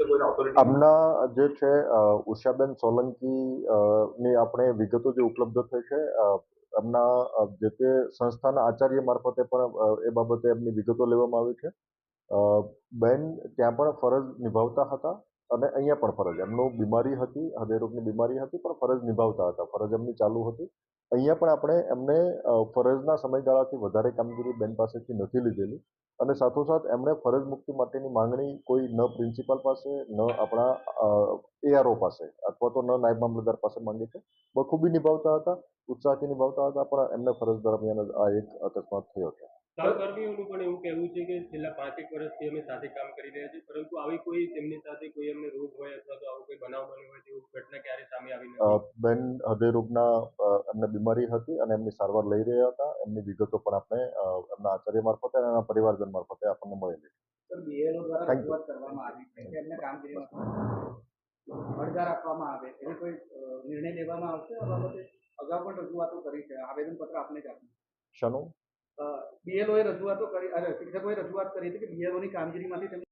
કે કોઈને ઓથોરિટી આમના જે છે ઉષાબેન સોલંકી ની આપણે વિગતો જે ઉપલબ્ધ થઈ છે એમના જે તે સંસ્થાના આચાર્ય મારફતે પણ એ બાબતે એમની વિગતો લેવામાં આવી છે. બેન ત્યાં પણ ફરજ નિભાવતા હતા અને અહીંયા પણ ફરજ એમનું બીમારી હતી, હૃદયરોગની બીમારી હતી, પણ ફરજ નિભાવતા હતા, ફરજ એમની ચાલુ હતી. અહીંયા પણ આપણે એમને ફરજના સમયગાળાથી વધારે કામગીરી બેન પાસેથી નથી લીધેલી અને સાથોસાથ એમણે ફરજ મુક્તિ માટેની માંગણી કોઈ ન પ્રિન્સિપાલ પાસે, ન આપણા એઆરઓ પાસે અથવા તો ન નાયબ મામલતદાર પાસે માંગી છે. બખૂબી નિભાવતા હતા, ઉત્સાહથી નિભાવતા હતા, પણ એમને ફરજ દરમિયાન જ આ એક અકસ્માત થયો છે. સહકર્મીઓનું પણ એવું કહેવું છે કે છેલ્લા 5 વર્ષથી અમે સાથે કામ કરી રહ્યા છીએ, પરંતુ આવી કોઈ તેમની સાથે કોઈ એમને રોગ હોય અથવા તો આવો કોઈ બનાવ બન્યો હોય તેવું ઘટના ક્યારે સામે આવી નથી. બેન હૃદયરોગના એમને બીમારી હતી અને એમની સારવાર લઈ રહ્યા હતા. એમની વિગતો પણ આપણે એમના આચાર્ય મારફતે અને એમના પરિવારજન મારફતે આપણને મળેલી. બીએલઓ દ્વારા રજૂઆત કરવામાં આવી છે કે એમને કામગીરીમાં પડકાર આપવામાં આવે એવી કોઈ નિર્ણય લેવામાં આવશે આ બાબતે? અગાઉ પણ રજૂઆતો કરી છે, આવેદનપત્ર આપને જ આપ્યું. શાનું? બીએલઓએ રજૂઆતો કરી, શિક્ષકોએ રજૂઆત કરી હતી કે બીએલઓની કામગીરીમાંથી